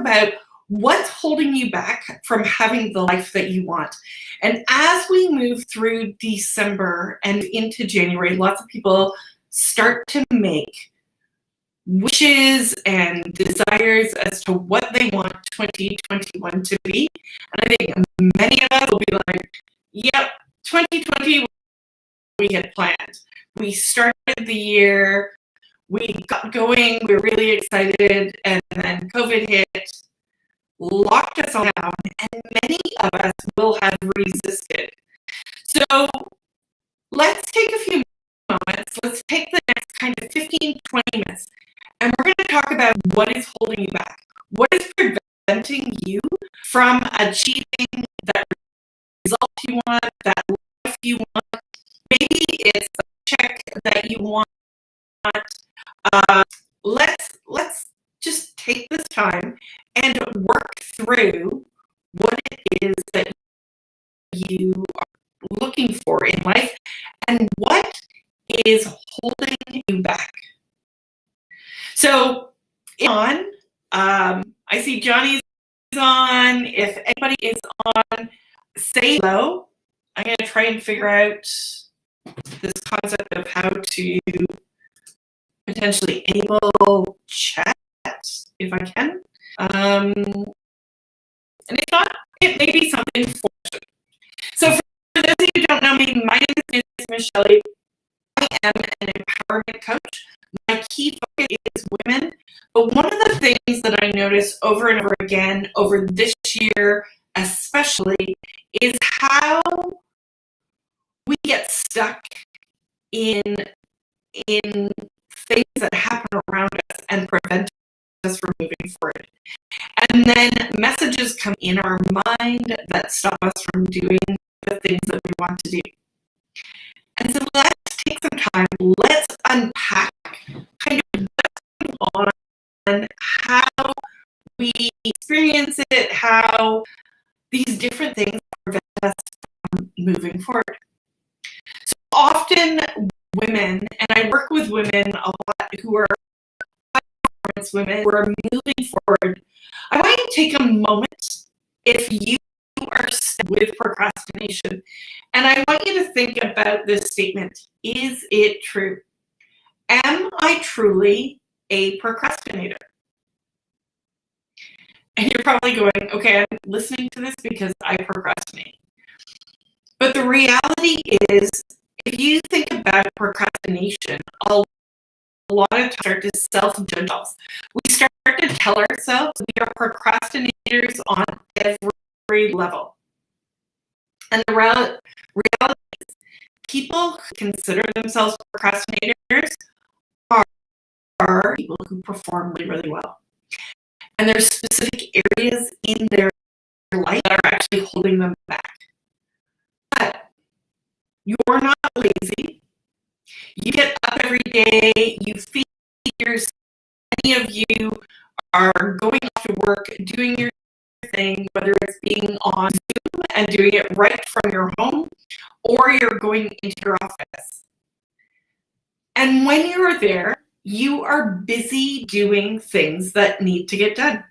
about what's holding you back from having the life that you want. And as we move through December and into January, lots of people start to make wishes and desires as to what they want 2021 to be. And I think many of us will be like, yep, 2020 we had planned. We started the year, we got going, we were really excited, and then COVID hit, locked us all down, and many of us will have resisted. So let's take a few moments, let's take the next kind of 15, 20 minutes, and we're going to talk about what is holding you back. What is preventing you from achieving that result you want, that life you want? Maybe it's a check that you want. Let's just take this time and work through what it is that you are looking for in life and what is holding you back. So, I see Johnny's on. If anybody is on, say hello. I'm going to try and figure out this concept of how to potentially enable chat if I can. And if not, it may be something for you. So for those of you who don't know me, my name is Michelle. I am an empowerment coach. My key focus is women, but one of the things that I notice over and over again over this year especially is how we get stuck in things that happen around us and prevent us from moving forward. And then messages come in our mind that stop us from doing the things that we want to do. And so let's take some time, let's unpack kind of what's going on, how we experience it, how these different things prevent us from moving forward. So often women, and I work with women a lot who are high-performance women who are moving forward. I want you to take a moment if you are stuck with procrastination, and I want you to think about this statement. Is it true? Am I truly a procrastinator? And you're probably going, okay, I'm listening to this because I procrastinate. But the reality is, if you think about procrastination, a lot of times we start to self-judge ourselves. We start to tell ourselves we are procrastinators on every level. And the reality is, people who consider themselves procrastinators are people who perform really, really well. And there's specific areas in their life that are actually holding them back. But you're not lazy. You get up every day, you feed yourself. Many of you are going off to work, doing your thing, whether it's being on Zoom and doing it right from your home, or you're going into your office. And when you're there, you are busy doing things that need to get done.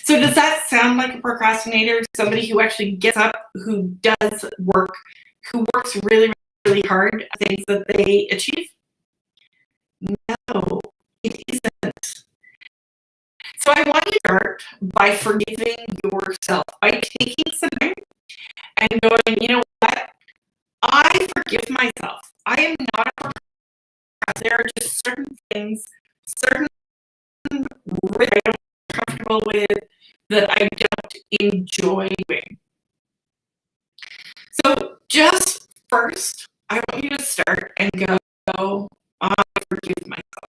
So does that sound like a procrastinator? Somebody who actually gets up, who does work, who works really, really hard at things that they achieve? No, it isn't. So I want you to start by forgiving yourself, by taking some time and going, you know what? I forgive myself. I am not a procrastinator. There are just certain things, certain that I don't feel comfortable with, that I don't enjoy doing. So just first, I want you to start and go, I forgive myself.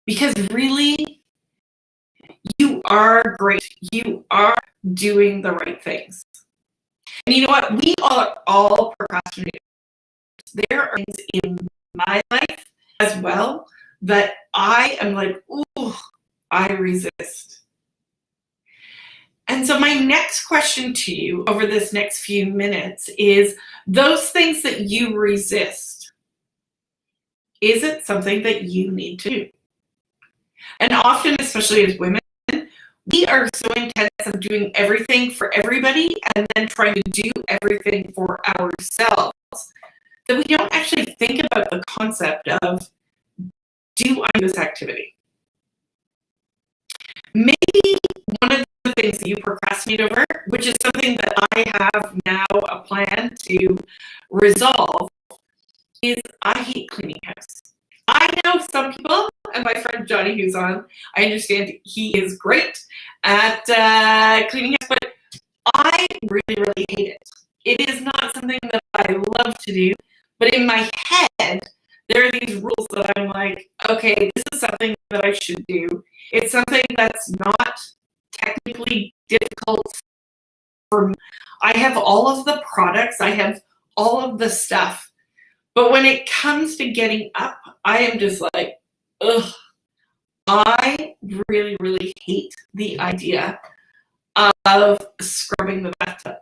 Because really, you are great. You are doing the right things. And you know what? We are all procrastinators. There are things in my life as well that I am like, ooh, I resist. And so my next question to you over this next few minutes is, those things that you resist, is it something that you need to do? And often, especially as women, We are so intense of doing everything for everybody and then trying to do everything for ourselves that we don't actually think about the concept of, do I do this activity? Maybe one of the things that you procrastinate over, which is something that I have now a plan to resolve, is I hate cleaning house. I know some people, and my friend Johnny, who's on, I understand he is great at cleaning house, but I really, really hate it. It is not something that I love to do, but in my head, there are these rules that I'm like, okay, this is something that I should do. It's something that's not technically difficult for me. I have all of the products, I have all of the stuff. But when it comes to getting up, I am just like, ugh. I really, really hate the idea of scrubbing the bathtub.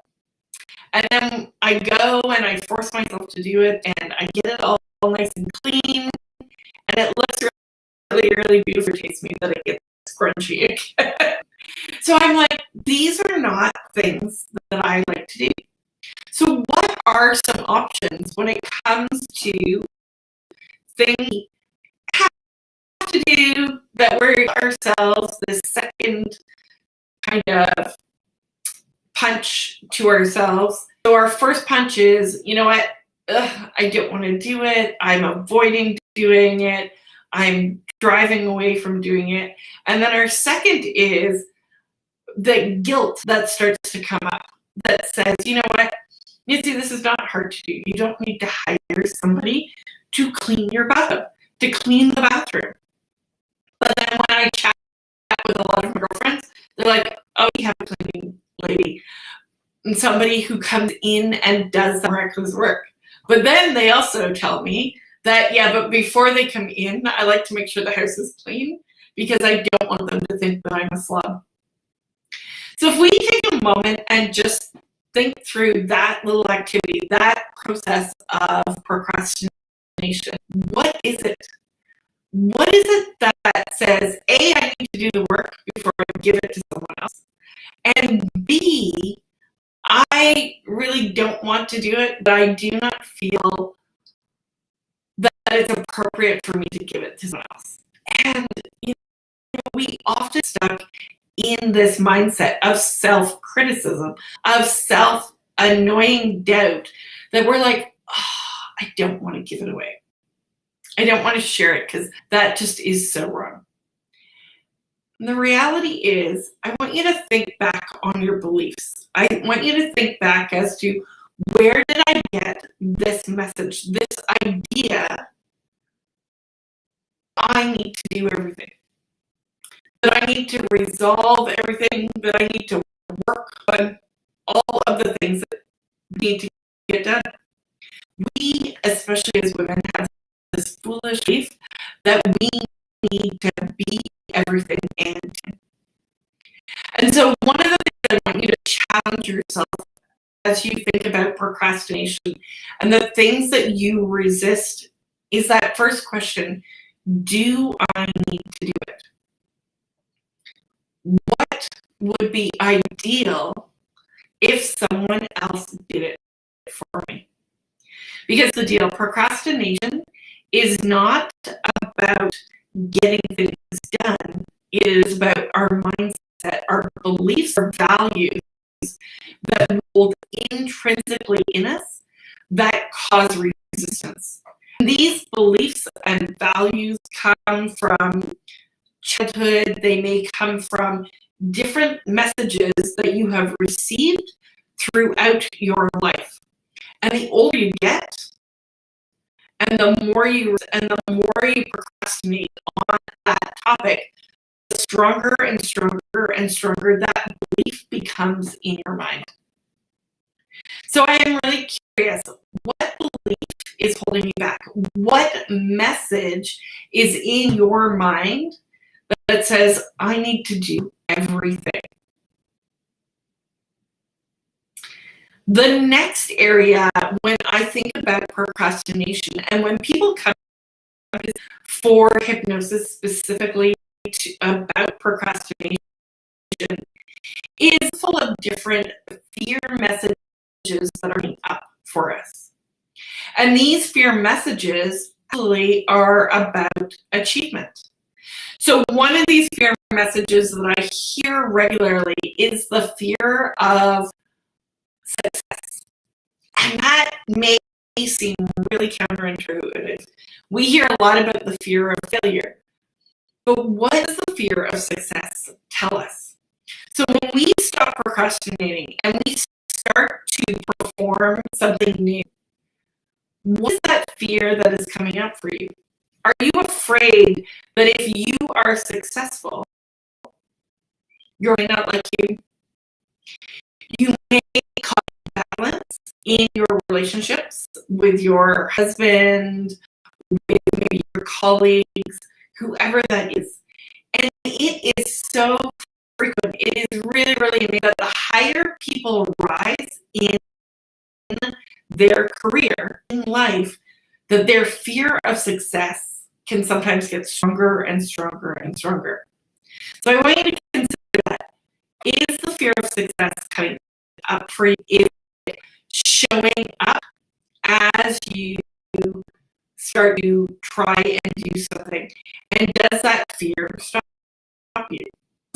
And then I go and I force myself to do it, and I get it all nice and clean, and it looks really, really beautiful. It tastes me that it gets crunchy again. So I'm like, these are not things that I like to do. So what are some options when it comes to things we have to do that we're ourselves this second kind of punch to ourselves? So our first punch is, you know what? Ugh, I don't want to do it. I'm avoiding doing it. I'm driving away from doing it. And then our second is the guilt that starts to come up that says, you know what? Nancy, this is not hard to do. You don't need to hire somebody to clean your bathroom, to clean the bathroom. But then when I chat with a lot of my girlfriends, they're like, oh, we have a cleaning lady. And somebody who comes in and does the miraculous work. But then they also tell me that, yeah, but before they come in, I like to make sure the house is clean because I don't want them to think that I'm a slob. So if we take a moment and just think through that little activity, that process of procrastination, what is it? What is it that says, A, I need to do the work before I give it to someone else? And B, I really don't want to do it, but I do not feel that it's appropriate for me to give it to someone else. And you know, we often stuck in this mindset of self-criticism, of self-annoying doubt, that we're like, oh, I don't want to give it away. I don't want to share it because that just is so wrong. And the reality is, I want you to think back on your beliefs. I want you to think back as to, where did I get this message, this idea, I need to do everything, that I need to resolve everything, that I need to work on all of the things that need to get done. We, especially as women, have this foolish belief that we need to be everything and so one of the things I want you to challenge yourself as you think about procrastination and the things that you resist is that first question, do I need to do it? What would be ideal if someone else did it for me? Because the deal, procrastination is not about getting things done. It is about our mindset, our beliefs, our values that hold intrinsically in us that cause resistance. These beliefs and values come from childhood. They may come from different messages that you have received throughout your life. And the older you get, and the more you procrastinate on that topic, the stronger and stronger and stronger that belief becomes in your mind. So I am really curious, what belief is holding you back? What message is in your mind that says, I need to do everything? The next area, when I think about procrastination, and when people come for hypnosis specifically about procrastination, is full of different fear messages that are coming up for us. And these fear messages actually are about achievement. So one of these fear messages that I hear regularly is the fear of success. And that may seem really counterintuitive. We hear a lot about the fear of failure. But what does the fear of success tell us? So when we stop procrastinating and we start to perform something new, what is that fear that is coming up for you? Are you afraid that if you are successful, you're not like you? You may cause balance in your relationships with your husband, with maybe your colleagues, whoever that is. And it is so frequent. It is really, really amazing that the higher people rise in their career in life, that their fear of success can sometimes get stronger and stronger and stronger. So I want you to consider that. Is the fear of success coming up for you? Is it showing up as you start to try and do something? And does that fear stop you?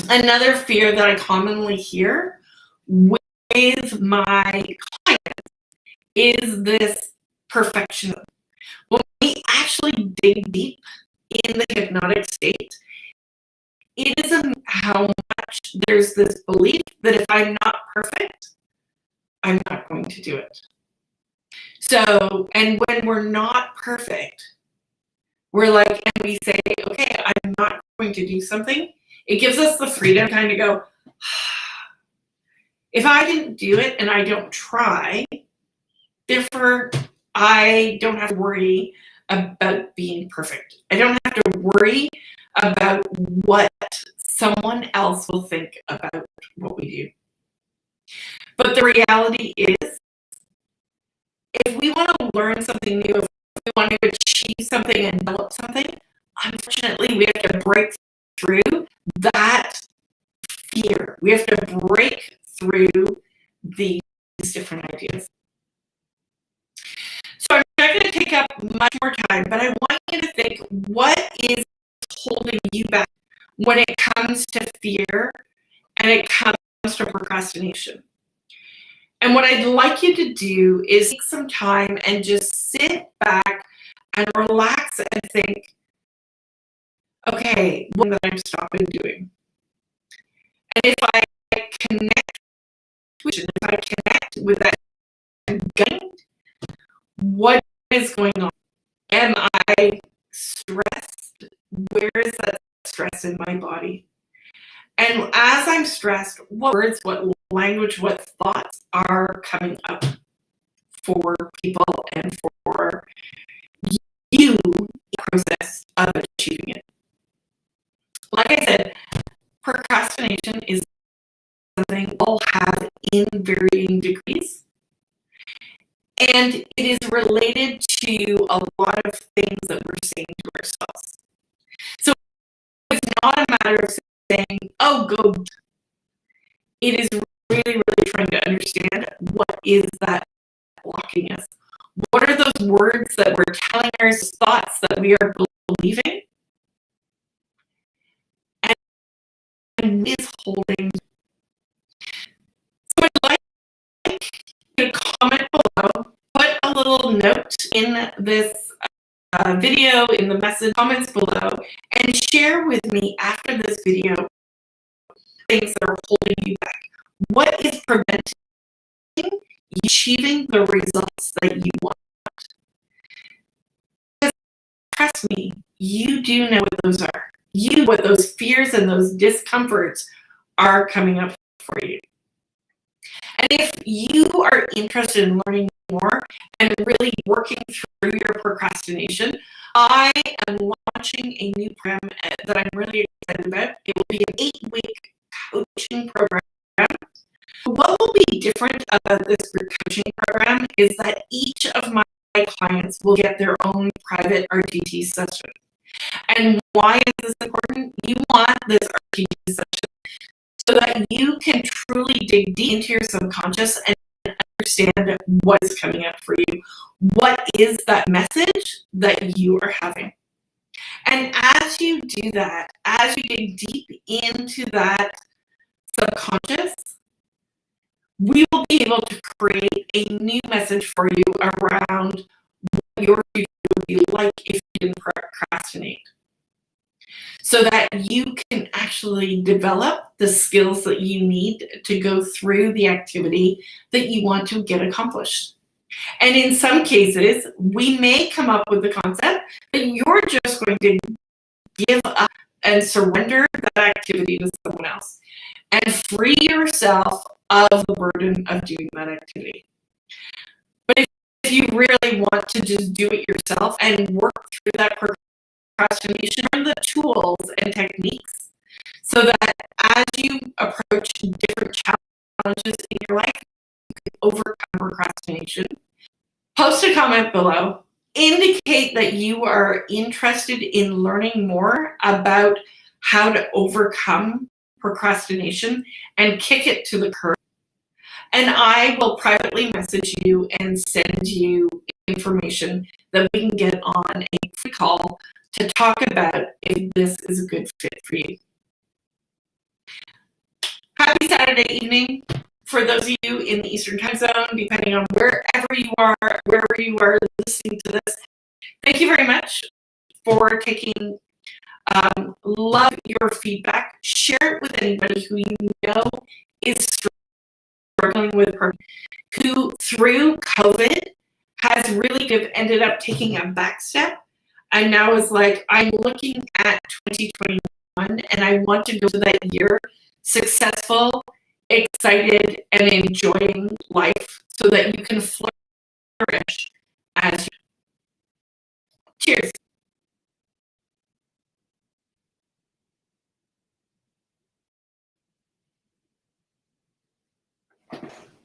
Another fear that I commonly hear with my clients is this perfectionism. When we actually dig deep in the hypnotic state, it isn't how much there's this belief that if I'm not perfect, I'm not going to do it. So, and when we're not perfect, we're like, and we say, okay, I'm not going to do something. It gives us the freedom to kind of go, if I didn't do it and I don't try, therefore I don't have to worry about being perfect. I don't have to worry about what someone else will think about what we do. But the reality is, if we want to learn something new, if we want to achieve something and develop something, unfortunately, we have to break through that fear. We have to break through these different ideas. So I'm not going to take up much more time, but I want you to think, what is holding you back when it comes to fear and it comes to procrastination? And what I'd like you to do is take some time and just sit back and relax and think, okay, what that I'm stopping doing? And if I connect with that gut, what is going on? Am I stressed? Where is that stress in my body? And as I'm stressed, what words, what language, what thoughts are coming up for people and for you in the process of achieving it? Like I said, procrastination is something we all have in varying degrees. And it is related to a lot of things that we're saying to ourselves. So it's not a matter of saying, oh, go. It is really, really trying to understand what is that blocking us. What are those words that we're telling ourselves, thoughts that we are believing? And what is holding? So I'd like you to comment below, put a little note in this video, in the message comments below, and share with me after this video things that are holding you back. What is preventing you achieving the results that you want? Because trust me, you do know what those are. You know what those fears and those discomforts are coming up for you. And if you are interested in learning more and really working through your procrastination, I am launching a new program that I'm really excited about. It will be an 8-week coaching program. What will be different about this group coaching program is that each of my clients will get their own private RTT session. And why is this important? You want this RTT session so that that you can truly dig deep into your subconscious and understand what is coming up for you. What is that message that you are having? And as you do that, as you dig deep into that subconscious, we will be able to create a new message for you around what your future would be like if you didn't procrastinate. So that you can actually develop the skills that you need to go through the activity that you want to get accomplished. And in some cases, we may come up with the concept, but you're just going to give up and surrender that activity to someone else and free yourself of the burden of doing that activity. But if you really want to just do it yourself and work through that procrastination, learn the tools and techniques so that as you approach different challenges in your life, you can overcome procrastination. Post a comment below. Indicate that you are interested in learning more about how to overcome procrastination and kick it to the curb. And I will privately message you and send you information that we can get on a free call to talk about if this is a good fit for you. Happy Saturday evening for those of you in the Eastern Time Zone, depending on wherever you are listening to this. Thank you very much for taking, love your feedback. Share it with anybody who you know is struggling with, who through COVID has really ended up taking a back step and now is like, I'm looking at 2021 and I want to go to that year successful, excited, and enjoying life so that you can flourish as you. Cheers.